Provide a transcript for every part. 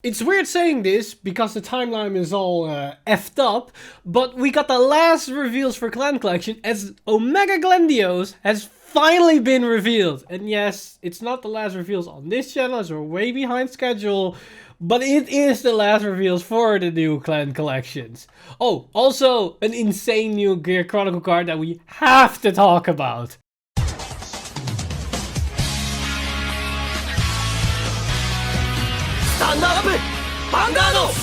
It's weird saying this because the timeline is all effed up, but we got the last reveals for Clan Collection as Omega Glendios has finally been revealed. And yes, it's not the last reveals on this channel as we're way behind schedule, but it is the last reveals for the new Clan Collections. Oh, also an insane new Gear Chronicle card that we have to talk about. Vanguard!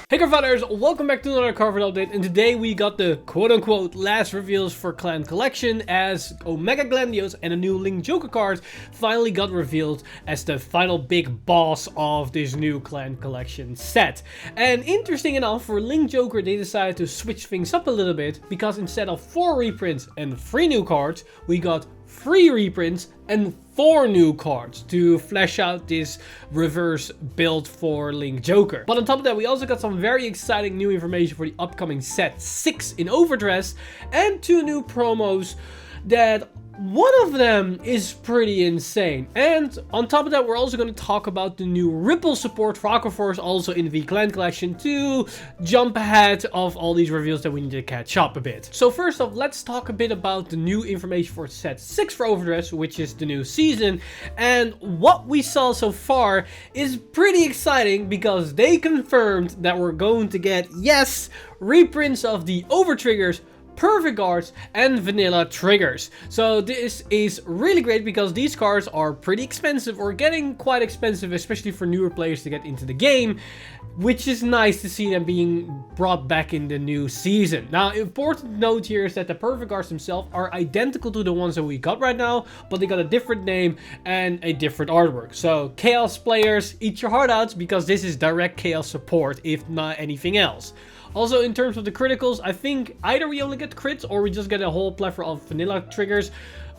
Hey Cardfighters, welcome back to another Cardfight update, and today we got the quote-unquote last reveals for Clan Collection as Omega Glendios and a new Link Joker card finally got revealed as the final big boss of this new Clan Collection set. And interesting enough, for Link Joker they decided to switch things up a little bit, because instead of 4 reprints and 3 new cards, we got 3 reprints and 4 new cards to flesh out this reverse build for Link Joker. But on top of that, we also got some very exciting new information for the upcoming set 6 in Overdress and 2 new promos that one of them is pretty insane. And on top of that, we're also going to talk about the new Ripple support for Aqua Force also in the Clan Collection to jump ahead of all these reveals that we need to catch up a bit. So first off, let's talk a bit about the new information for set 6 for Overdress, which is the new season. And what we saw so far is pretty exciting because they confirmed that we're going to get, yes, reprints of the Over triggers, perfect guards, and vanilla triggers. So this is really great because these cards are pretty expensive, or getting quite expensive, especially for newer players to get into the game, which is nice to see them being brought back in the new season. Now, important note here is that the perfect guards themselves are identical to the ones that we got right now, but they got a different name and a different artwork. So Chaos players, eat your heart out, because this is direct Chaos support, if not anything else. Also, in terms of the criticals, I think either we only get crits or we just get a whole plethora of vanilla triggers.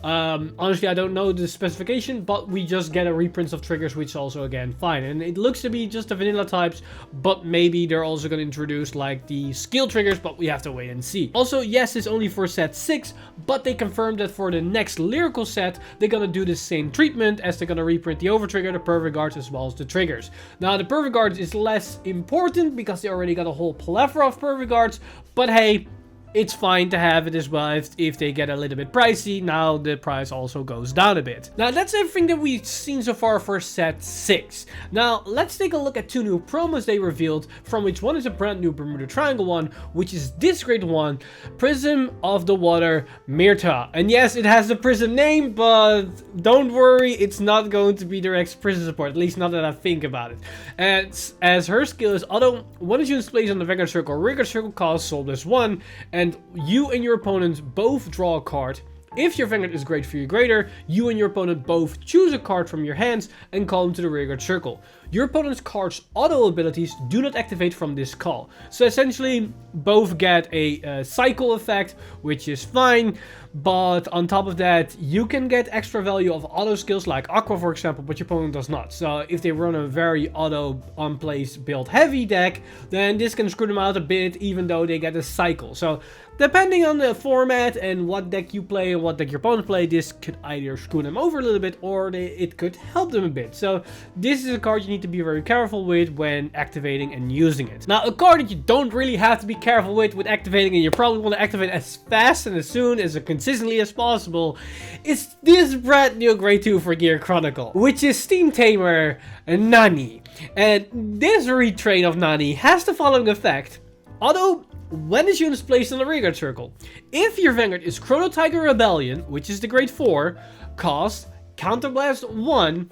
Honestly, I don't know the specification, but we just get a reprint of triggers, which is also, again, fine. And it looks to be just the vanilla types, but maybe they're also going to introduce, like, the skill triggers, but we have to wait and see. Also, yes, it's only for set 6, but they confirmed that for the next lyrical set, they're going to do the same treatment, as they're going to reprint the over trigger, the perfect guards, as well as the triggers. Now, the perfect guards is less important because they already got a whole plethora of perfect guards, but hey, it's fine to have it as well if they get a little bit pricey. Now the price also goes down a bit. Now that's everything that we've seen so far for set 6. Now let's take a look at 2 new promos they revealed, from which one is a brand new Bermuda Triangle one, which is this great one, Prism of the Water Myrta. And yes, it has the Prism name, but don't worry, it's not going to be direct Prism support, at least not that I think about it. And as her skill is auto, one is used placed on the Vanguard circle, Vanguard circle costs Soul +1, and you and your opponent both draw a card. If your Vanguard is great for you greater, you and your opponent both choose a card from your hands and call them to the rearguard circle. Your opponent's card's auto abilities do not activate from this call. So essentially, both get a cycle effect, which is fine. But on top of that, you can get extra value of auto skills like Aqua, for example, but your opponent does not. So if they run a very auto on-place build heavy deck, then this can screw them out a bit, even though they get a cycle. So depending on the format and what deck you play and what deck your opponent play, this could either screw them over a little bit or it could help them a bit. So this is a card you need to be very careful with when activating and using it. Now, a card that you don't really have to be careful with activating, and you probably want to activate as fast and as soon as consistently as possible, is this brand new grade 2 for Gear Chronicle, which is Steam Tamer Nani. And this retrain of Nani has the following effect. Although when this unit is placed on the rearguard circle, if your Vanguard is Chrono Tiger Rebellion, which is the grade 4, cost Counterblast 1,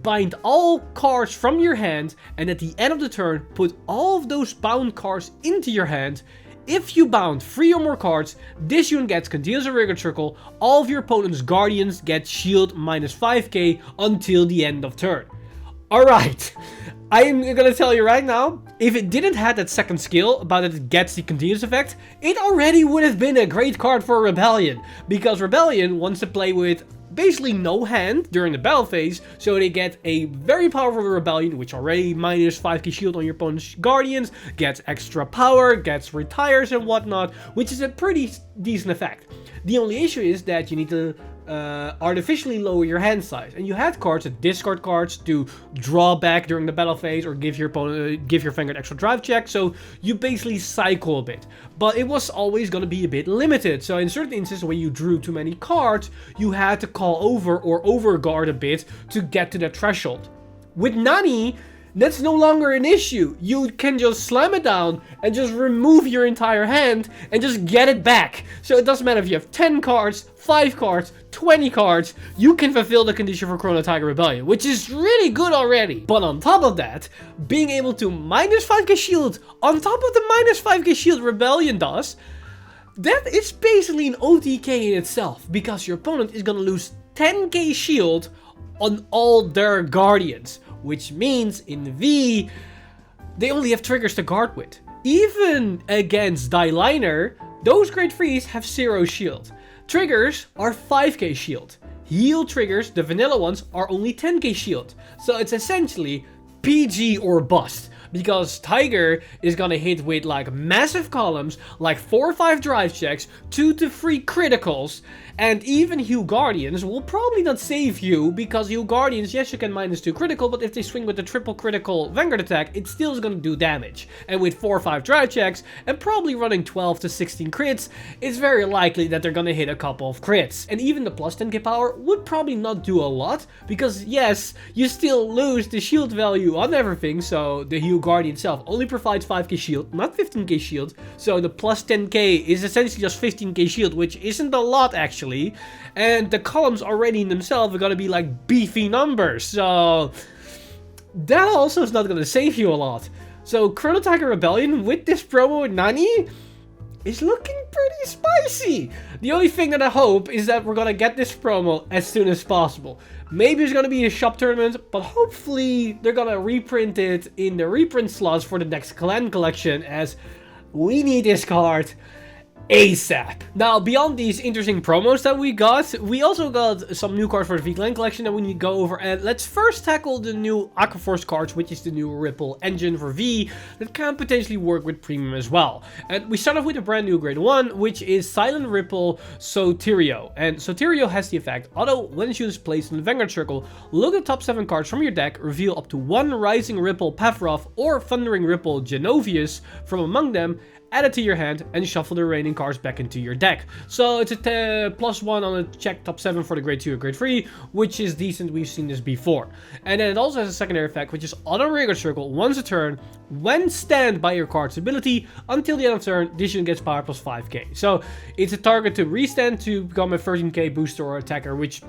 bind all cards from your hand, and at the end of the turn, put all of those bound cards into your hand. If you bound 3 or more cards, this unit gets continuous rearguard circle. All of your opponent's guardians get shield -5k until the end of turn. Alright, I am gonna tell you right now, if it didn't have that second skill about that it gets the continuous effect, it already would have been a great card for Rebellion, because Rebellion wants to play with basically no hand during the battle phase, so they get a very powerful Rebellion, which already -5k shield on your opponent's guardians, gets extra power, gets retires and whatnot, which is a pretty decent effect. The only issue is that you need to artificially lower your hand size. And you had cards that discard cards to draw back during the battle phase or give your opponent, give your Vanguard extra drive check. So you basically cycle a bit. But it was always going to be a bit limited. So in certain instances when you drew too many cards, you had to call over or overguard a bit to get to that threshold. With Nani, that's no longer an issue. You can just slam it down and just remove your entire hand and just get it back. So it doesn't matter if you have 10 cards, 5 cards, 20 cards, you can fulfill the condition for Chrono Tiger Rebellion, which is really good already. But on top of that, being able to minus 5k shield on top of the minus 5k shield Rebellion does, that is basically an OTK in itself, because your opponent is gonna lose 10k shield on all their Guardians. Which means in V, they only have triggers to guard with. Even against Die Liner, those grade 3s have 0 shield. Triggers are 5k shield. Heal triggers, the vanilla ones, are only 10k shield. So it's essentially PG or bust. Because Tiger is gonna hit with like massive columns, like 4 or 5 drive checks, 2 to 3 criticals, and even Hue Guardians will probably not save you, because Hue Guardians, yes, you can minus 2 critical, but if they swing with the triple critical Vanguard attack, it still is gonna do damage. And with 4 or 5 drive checks, and probably running 12 to 16 crits, it's very likely that they're gonna hit a couple of crits. And even the plus 10k power would probably not do a lot, because yes, you still lose the shield value on everything, so the Hue Guardian itself only provides 5k shield, not 15k shield, so the plus 10k is essentially just 15k shield, which isn't a lot actually. And the columns already in themselves are gonna be like beefy numbers, so that also is not gonna save you a lot. So Chrono Tiger Rebellion with this promo with Nani is looking pretty spicy. The only thing that I hope is that we're gonna get this promo as soon as possible. Maybe it's gonna be a shop tournament, but hopefully they're gonna reprint it in the reprint slots for the next clan collection, as we need this card ASAP. Now, beyond these interesting promos that we also got some new cards for the V-Clan collection that we need to go over. And let's first tackle the new Aqua Force cards, which is the new Ripple engine for V that can potentially work with Premium as well. And we start off with a brand new grade 1, which is Silent Ripple Soterio. And Soterio has the effect, auto when its unit is placed in the Vanguard circle, look at the top 7 cards from your deck, reveal up to 1 Rising Ripple Pathroth or Thundering Ripple Genovius from among them, add it to your hand, and shuffle the remaining cards back into your deck. So it's a +1 on a check top 7 for the grade 2 or grade 3, which is decent. We've seen this before. And then it also has a secondary effect, which is auto Vanguard circle once a turn, when stand by your card's ability, until the end of turn, this unit gets power plus 5k. So it's a target to restand to become a 13k booster or attacker, which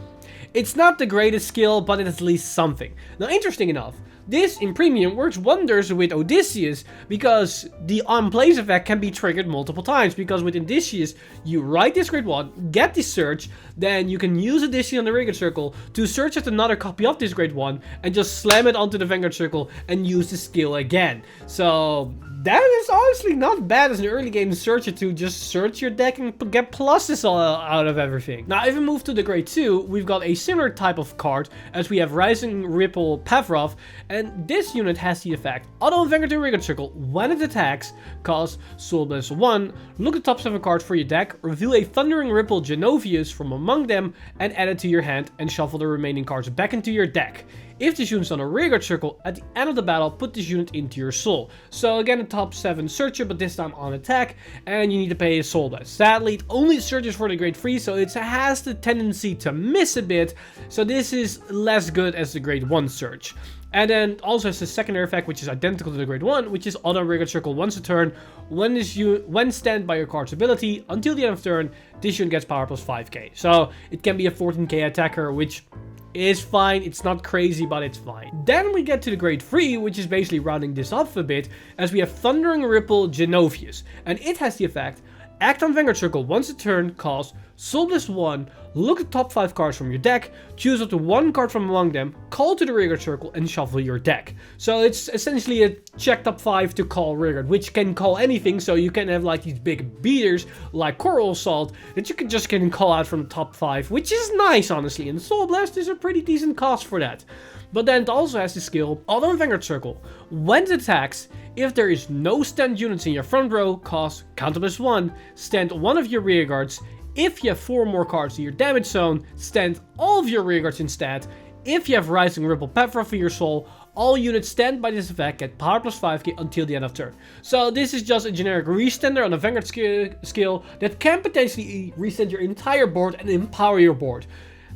it's not the greatest skill, but it's at least something. Now, interesting enough, this in Premium works wonders with Odysseus, because the on-place effect can be triggered multiple times, because with Odysseus, you write this grade 1, get this search, then you can use Odysseus on the Vanguard circle to search at another copy of this grade 1, and just slam it onto the Vanguard circle and use the skill again. So that is honestly not bad as an early game searcher to just search your deck and get pluses out of everything. Now, if we move to the grade 2, we've got a similar type of card, as we have Rising Ripple Pathroth, and this unit has the effect, auto Vanguard to Vanguard circle, when it attacks, costs Soul Blast 1, look at the top 7 cards for your deck, reveal a Thundering Ripple Genovius from among them, and add it to your hand, and shuffle the remaining cards back into your deck. If this unit's on a rearguard circle, at the end of the battle, put this unit into your soul. So again, a top 7 searcher, but this time on attack, and you need to pay a soul blast. Sadly, it only searches for the grade 3, so it has the tendency to miss a bit, so this is less good as the grade 1 search. And then also has the secondary effect, which is identical to the grade 1, which is auto rearguard circle once a turn, when stand by your card's ability, until the end of turn, this unit gets power plus 5k. So it can be a 14k attacker, which is fine. It's not crazy, but it's fine. Then we get to the grade 3, which is basically rounding this up a bit, as we have Thundering Ripple Genovius, and it has the effect, act on Vanguard circle once a turn, cost Soul Blast 1, look at the top 5 cards from your deck, choose up to 1 card from among them, call to the rearguard circle, and shuffle your deck. So it's essentially a check top 5 to call rearguard, which can call anything, so you can have like these big beaters, like Coral Assault, that you can just call out from the top 5, which is nice, honestly, and Soul Blast is a pretty decent cost for that. But then it also has the skill, auto Vanguard circle, when it attacks, if there is no stand units in your front row, cost counter plus 1, stand one of your rear guards. If you have 4 more cards in your damage zone, stand all of your rearguards instead. If you have Rising Ripple Petra for your soul, all units stand by this effect get power plus 5k until the end of turn. So this is just a generic restander on a Vanguard skill that can potentially restand your entire board and empower your board.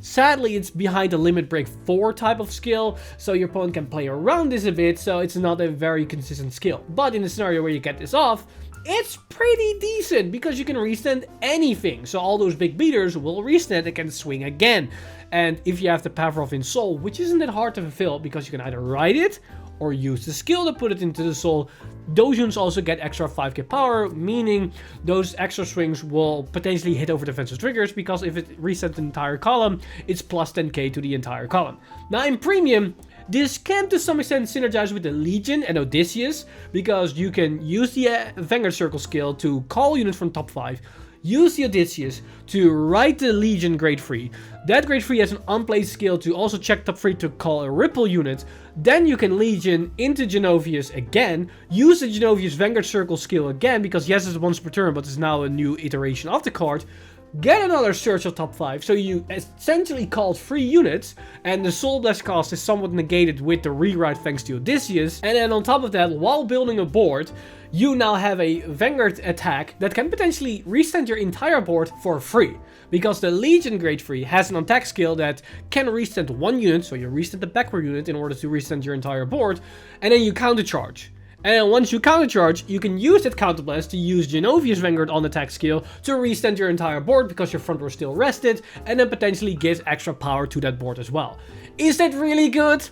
Sadly, it's behind the Limit Break 4 type of skill, so your opponent can play around this a bit, so it's not a very consistent skill. But in a scenario where you get this off, it's pretty decent because you can restand anything. So all those big beaters will restand and can swing again. And if you have the Power of in Soul, which isn't that hard to fulfill because you can either write it or use the skill to put it into the soul, those units also get extra 5k power, meaning those extra swings will potentially hit over defensive triggers because if it resets the entire column, it's plus 10k to the entire column. Now in Premium, this can to some extent synergize with the Legion and Odysseus because you can use the Vanguard Circle skill to call units from top 5, use the Odysseus to write the Legion grade 3. That grade 3 has an unplayed skill to also check top 3 to call a Ripple unit. Then you can Legion into Genovius again, use the Genovius Vanguard Circle skill again because yes, it's once per turn, but it's now a new iteration of the card. Get another search of top 5, so you essentially called 3 units, and the Soul Blast cost is somewhat negated with the rewrite thanks to Odysseus. And then on top of that, while building a board, you now have a Vanguard attack that can potentially restand your entire board for free. Because the Legion grade 3 has an attack skill that can restand 1 unit, so you restand the backward unit in order to restand your entire board, and then you countercharge. And then once you countercharge, you can use that counterblast to use Genovius Vanguard on attack skill to restand your entire board because your front row still rested, and then potentially gives extra power to that board as well. Is that really good?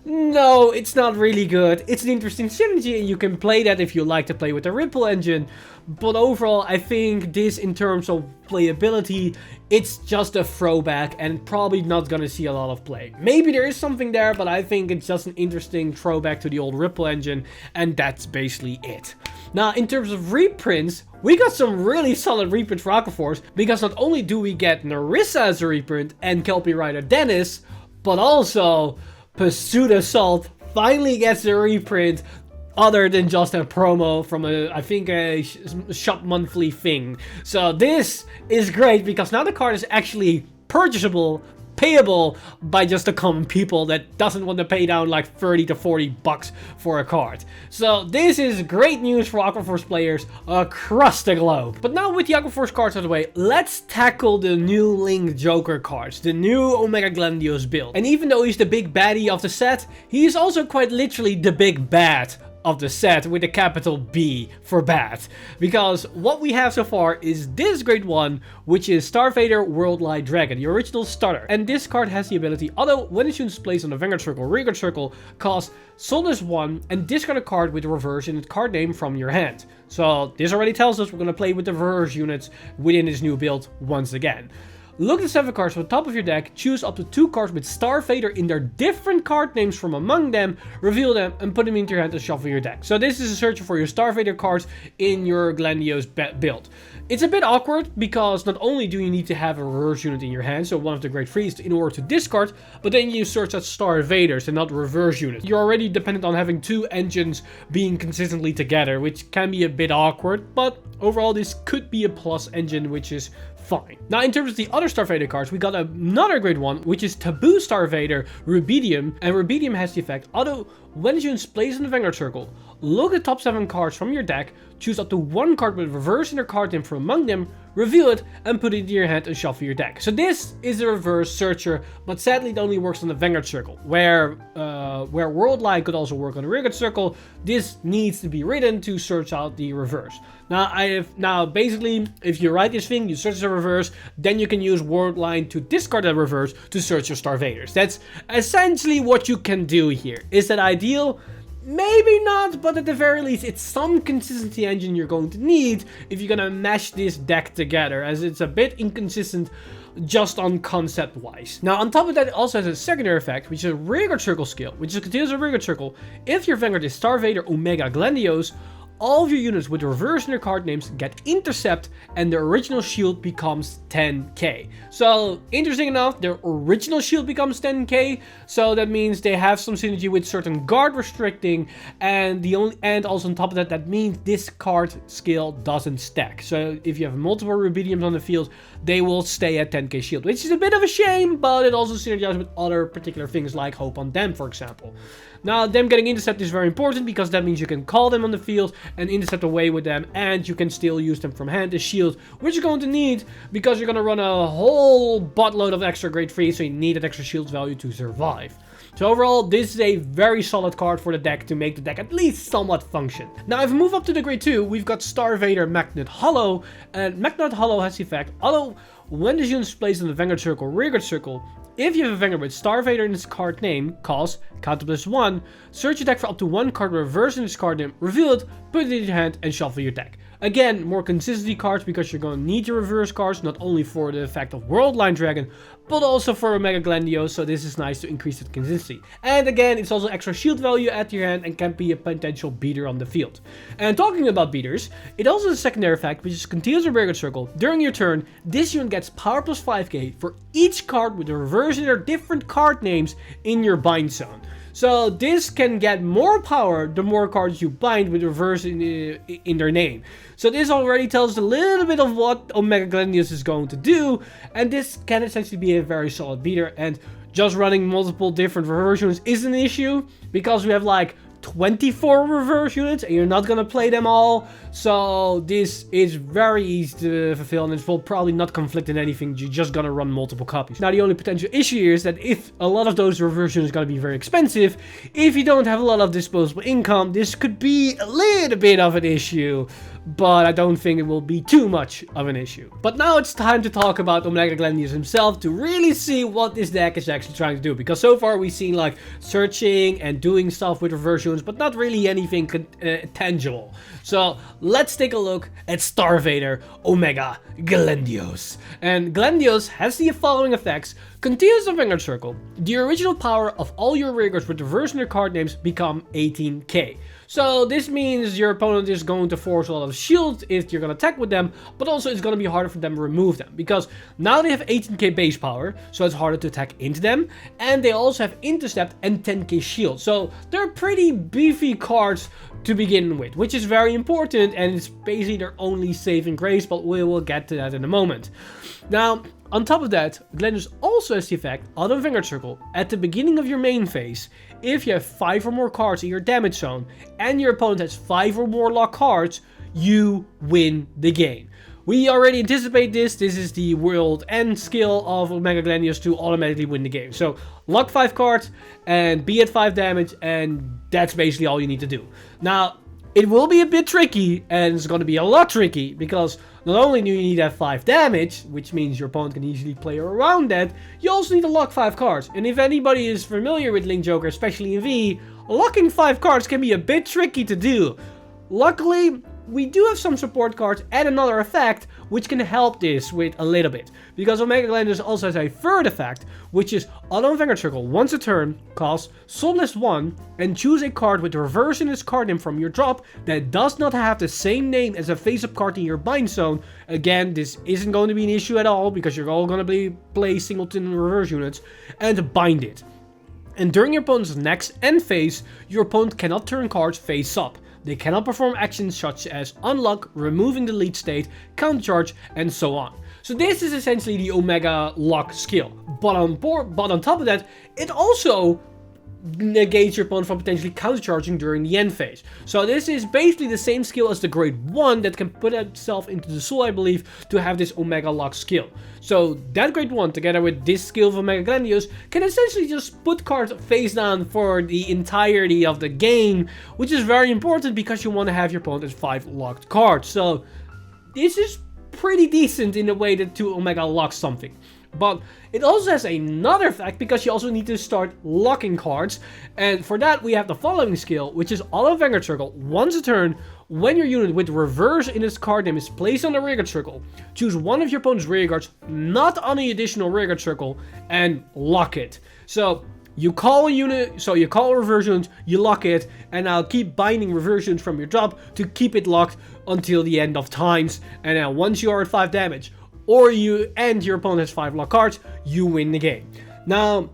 No, it's not really good. It's an interesting synergy and you can play that if you like to play with the Ripple engine. But overall, I think this in terms of playability, it's just a throwback and probably not gonna see a lot of play. Maybe there is something there, but I think it's just an interesting throwback to the old Ripple engine, and that's basically it. Now, in terms of reprints, we got some really solid reprints for Aqua Force, because not only do we get Narissa as a reprint and Kelpie Rider Dennis, but also Pursuit Assault finally gets a reprint other than just a promo from I think a shop monthly thing. So this is great because now the card is actually purchasable, payable by just the common people that doesn't want to pay down like 30 to 40 bucks for a card. So this is great news for Aqua Force players across the globe. But now with the Aqua Force cards out of the way, let's tackle the new Link Joker cards, the new Omega Glendios build. And even though he's the big baddie of the set, he is also quite literally the big bad of the set with a capital B for bad. Because what we have so far is this great one, which is Star Vader Worldwide Dragon, the original starter. And this card has the ability, although when its unit is placed on the Vanguard Circle or Rearguard Circle, cost Solus 1 and discard a card with a reverse in the card name from your hand. So this already tells us we're going to play with the reverse units within this new build once again. Look at the 7 cards from the top of your deck, choose up to 2 cards with Star Vader in their different card names from among them, reveal them, and put them into your hand and shuffle your deck. So this is a search for your Star Vader cards in your Glendios build. It's a bit awkward because not only do you need to have a reverse unit in your hand, so one of the great threes in order to discard, but then you search at Star Vaders and not reverse units. You're already dependent on having 2 engines being consistently together, which can be a bit awkward, but overall this could be a plus engine, which is fine. Now, in terms of the other Star Vader cards, we got another great one, which is Taboo Star Vader Rubidium. And Rubidium has the effect, although when the unit is placed in the Vanguard Circle, look at the top 7 cards from your deck, choose up to 1 card with reverse in their card name from among them, reveal it, and put it into your hand and shuffle your deck. So this is a reverse searcher, but sadly it only works on the Vanguard Circle. Where Worldwide could also work on the Rearguard Circle, this needs to be written to search out the reverse. Now basically, if you write this thing, you search the reverse, then you can use Worldwide to discard that reverse to search your Star Vaders. That's essentially what you can do here. Is that ideal? Maybe not, but at the very least, it's some consistency engine you're going to need if you're gonna mesh this deck together, as it's a bit inconsistent just on concept wise. Now, on top of that, it also has a secondary effect, which is a Rearguard Circle skill, which is continuous Rearguard Circle. If your Vanguard is Star Vader Omega Glendios, all of your units with reverse in their card names get intercept and their original shield becomes 10k. So interesting enough, their original shield becomes 10k, so that means they have some synergy with certain guard restricting, and also on top of that, that means this card skill doesn't stack. So if you have multiple rubidiums on the field, they will stay at 10k shield, which is a bit of a shame, but it also synergizes with other particular things like Hope on Them, for example. Now, them getting intercept is very important because that means you can call them on the field and intercept away with them, and you can still use them from hand as shield, which you're going to need because you're going to run a whole buttload of extra grade 3, so you need that extra shield value to survive. So overall, this is a very solid card for the deck to make the deck at least somewhat function. Now, if we move up to the grade 2, we've got Star Vader Magnet Hollow, and Magnet Hollow has the effect, although when this unit is placed in the Vanguard circle, rearguard circle, if you have a Vanguard with Star Vader in its card name, cost, counter +1, search your deck for up to one card reverse in its card name, reveal it, put it in your hand, and shuffle your deck. Again, more consistency cards because you're going to need your reverse cards, not only for the effect of Worldline Dragon, but also for Omega Glendios, so this is nice to increase that consistency. And again, it's also extra shield value at your hand and can be a potential beater on the field. And talking about beaters, it also has a secondary effect, which is continuous rearguard circle. During your turn, this unit gets power plus 5k for each card with a reverse in their different card names in your bind zone. So this can get more power the more cards you bind with reverse in their name. So this already tells us a little bit of what Omega Glendios is going to do, and this can essentially be a very solid beater. And just running multiple different reverse units is an issue because we have like 24 reverse units and you're not gonna play them all, so this is very easy to fulfill and it will probably not conflict in anything. You're just gonna run multiple copies. Now the only potential issue here is that if a lot of those reverse units are gonna be very expensive, if you don't have a lot of disposable income, this could be a little bit of an issue, but I don't think it will be too much of an issue. But now it's time to talk about Omega Glendios himself to really see what this deck is actually trying to do, because so far we've seen like searching and doing stuff with reverse units, but not really anything tangible. So let's take a look at Star Vader Omega Glendios. And Glendios has the following effects. Continues the Vanguard circle. The original power of all your rearguards with reverse in their card names become 18k. So this means your opponent is going to force a lot of shield if you're going to attack with them, but also it's going to be harder for them to remove them, because now they have 18k base power, so it's harder to attack into them, and they also have intercept and 10k shield. So they're pretty beefy cards to begin with, which is very important, and it's basically their only saving grace, but we will get to that in a moment. Now, on top of that, Glendios also has the effect, out of Vanguard circle, at the beginning of your main phase, if you have 5 or more cards in your damage zone, and your opponent has 5 or more lock cards, you win the game. We already anticipate this. This is the world end skill of Omega Glendios to automatically win the game. So lock 5 cards and be at 5 damage, and that's basically all you need to do. Now, it will be a bit tricky, and it's going to be a lot tricky, because not only do you need to have 5 damage, which means your opponent can easily play around that, you also need to lock 5 cards. And if anybody is familiar with Link Joker, especially in V, locking 5 cards can be a bit tricky to do. Luckily, we do have some support cards and another effect which can help this with a little bit, because Omega Glendios also has a third effect, which is auto Vanguard circle. Once a turn, cost Soulless 1 and choose a card with reverse in its card name from your drop that does not have the same name as a face-up card in your bind zone. Again, this isn't going to be an issue at all because you're all going to play singleton reverse units, and bind it. And during your opponent's next end phase, your opponent cannot turn cards face up. They cannot perform actions such as unlock, removing the lead state, countercharge, and so on. So this is essentially the Omega lock skill. But on top of that, it also negates your opponent from potentially countercharging during the end phase. So this is basically the same skill as the grade 1 that can put itself into the soul, I believe, to have this Omega lock skill. So that grade 1 together with this skill of Omega Glendios can essentially just put cards face down for the entirety of the game, which is very important because you want to have your opponent at 5 locked cards. So this is pretty decent in the way that 2 Omega locks something. But it also has another effect because you also need to start locking cards, and for that we have the following skill, which is auto Vanguard circle. Once a turn, when your unit with reverse in its card name is placed on the rearguard circle, choose one of your opponent's rearguards not on the additional rearguard circle and lock it. So You call a unit, so you call reversions, you lock it, and now keep binding reversions from your drop to keep it locked until the end of times. And then once you are at 5 damage, or you and your opponent has 5 lock cards, you win the game. Now,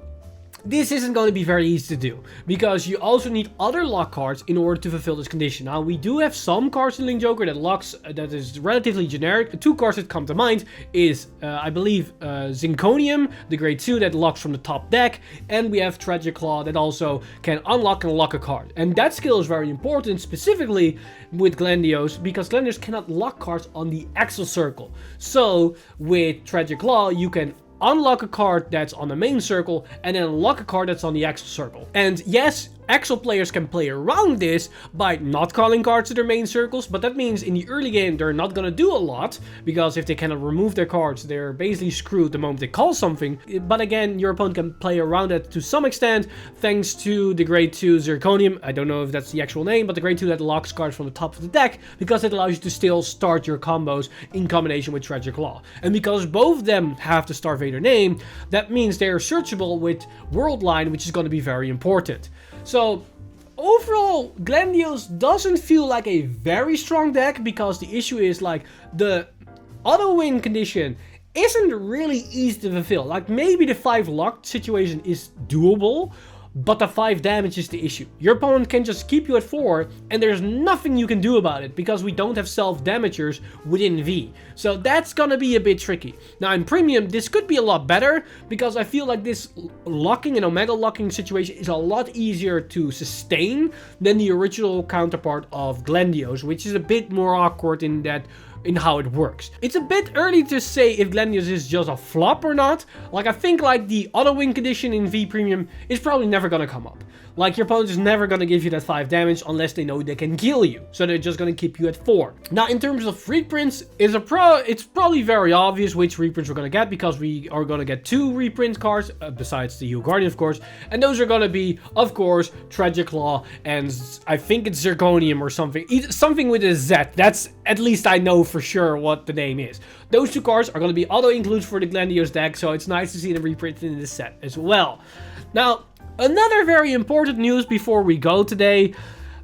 this isn't going to be very easy to do, because you also need other lock cards in order to fulfill this condition. Now, we do have some cards in Link Joker that locks, that is relatively generic. The 2 cards that come to mind is, I believe, Zirconium, the grade 2 that locks from the top deck, and we have Tragic Claw that also can unlock and lock a card. And that skill is very important, specifically with Glendios, because Glendios cannot lock cards on the Axle Circle. So, with Tragic Claw, you can unlock a card that's on the main circle, and then unlock a card that's on the Axle Circle. And yes, Axle players can play around this by not calling cards to their main circles, but that means in the early game they're not gonna do a lot, because if they cannot remove their cards, they're basically screwed the moment they call something. But again, your opponent can play around it to some extent, thanks to the grade 2 Zirconium. I don't know if that's the actual name, but the grade 2 that locks cards from the top of the deck, because it allows you to still start your combos in combination with Tragic Law. And because both of them have the Starvader name, that means they are searchable with World Line, which is going to be very important. So, overall, Glendios doesn't feel like a very strong deck, because the issue is, like, the auto-win condition isn't really easy to fulfill. Like, maybe the 5 locked situation is doable, but the 5 damage is the issue. Your opponent can just keep you at 4, and there's nothing you can do about it, because we don't have self-damagers within V. So that's gonna be a bit tricky. Now in Premium, this could be a lot better, because I feel like this locking and Omega locking situation is a lot easier to sustain than the original counterpart of Glendios, which is a bit more awkward in how it works. It's a bit early to say if Glendios is just a flop or not. Like, I think like the auto-win condition in V Premium is probably never gonna come up. Like, your opponent is never gonna give you that 5 damage unless they know they can kill you. So they're just gonna keep you at 4. Now, in terms of reprints, it's probably very obvious which reprints we're gonna get, because we are gonna get 2 reprint cards, besides the Hue Guardian, of course. And those are gonna be, of course, Tragic Law and I think it's Zirconium or something. Something with a Z. That's, at least I know for sure what the name is. Those 2 cards are gonna be auto-includes for the Glendios deck, so it's nice to see them reprinted in this set as well. Now, another very important news before we go today,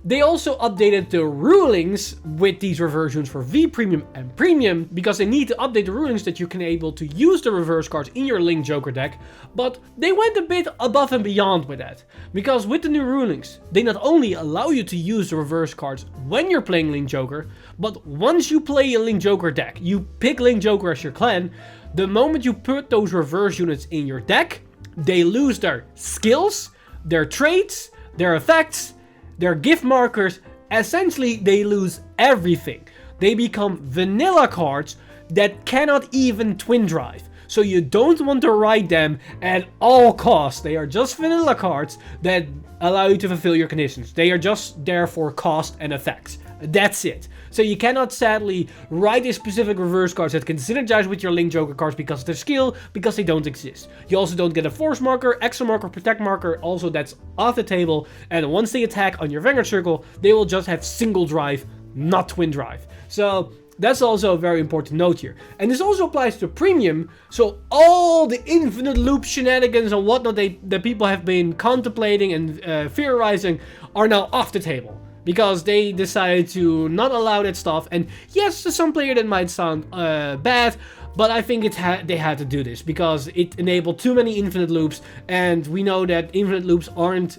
they also updated the rulings with these reversions for V Premium and Premium, because they need to update the rulings that you can able to use the reverse cards in your Link Joker deck, but they went a bit above and beyond with that, because with the new rulings, they not only allow you to use the reverse cards when you're playing Link Joker, but once you play a Link Joker deck, you pick Link Joker as your clan, the moment you put those reverse units in your deck, they lose their skills, their traits, their effects, their gift markers. Essentially, they lose everything. They become vanilla cards that cannot even twin drive. So you don't want to ride them at all costs. They are just vanilla cards that allow you to fulfill your conditions. They are just there for cost and effects. That's it. So you cannot sadly write a specific reverse cards that can synergize with your Link Joker cards because of their skill, because they don't exist. You also don't get a force marker, extra marker, protect marker, also that's off the table. And once they attack on your Vanguard circle, they will just have single drive, not twin drive. So that's also a very important note here. And this also applies to Premium, so all the infinite loop shenanigans and whatnot that people have been contemplating and theorizing are now off the table. Because they decided to not allow that stuff. And yes, to some player that might sound bad, but I think they had to do this because it enabled too many infinite loops, and we know that infinite loops aren't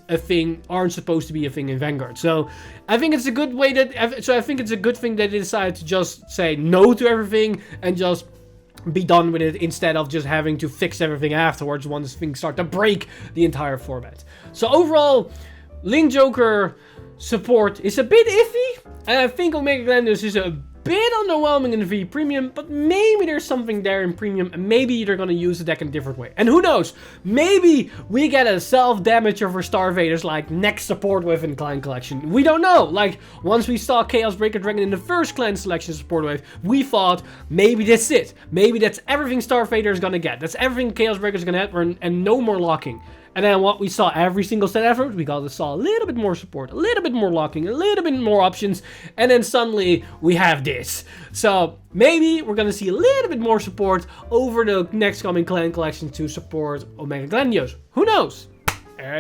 supposed to be a thing in Vanguard. So I think it's a good way I think it's a good thing that they decided to just say no to everything and just be done with it, instead of just having to fix everything afterwards once things start to break the entire format. So overall, Link Joker support is a bit iffy, and I think Omega Glendios is a bit underwhelming in V Premium, but maybe there's something there in Premium, and maybe they're gonna use the deck in a different way. And who knows, maybe we get a self-damager for Starvaders like next support wave in Clan Collection. We don't know. Like, once we saw Chaos Breaker Dragon in the first Clan Selection support wave, we thought maybe that's it. Maybe that's everything Starvader is gonna get. That's everything Chaos Breaker is gonna get, and no more locking. And then what we saw every single set afterwards, we saw a little bit more support, a little bit more locking, a little bit more options, and then suddenly we have this. So maybe we're gonna see a little bit more support over the next coming Clan Collection to support Omega Glendios. Who knows?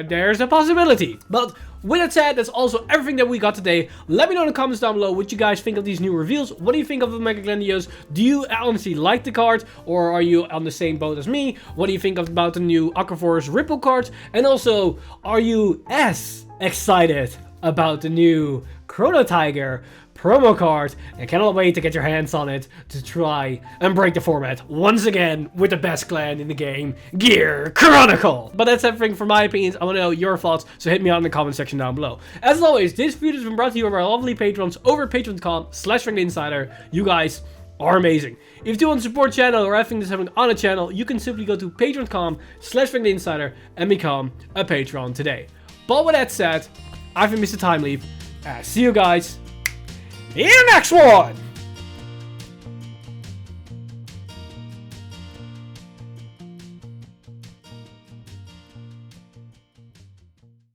there's a possibility. But with that said, that's also everything that we got today. Let me know in the comments down below what you guys think of these new reveals. What do you think of the Mega Glendios? Do you honestly like the card, or are you on the same boat as me? What do you think about the new Aqua Force Ripple cards? And also, are you as excited about the new Chrono Tiger promo card? And cannot wait to get your hands on it to try and break the format once again with the best clan in the game, Gear Chronicle. But that's everything for my opinions. I want to know your thoughts, so hit me out in the comment section down below. As always, this video has been brought to you by our lovely patrons over at patreon.com/FrankTheInsider. You guys are amazing. If you want to support the channel or anything that's happening on the channel, you can simply go to patreon.com/FrankTheInsider and become a patron today. But with that said, I've been Mr. Time Leap. See you guys in the next one!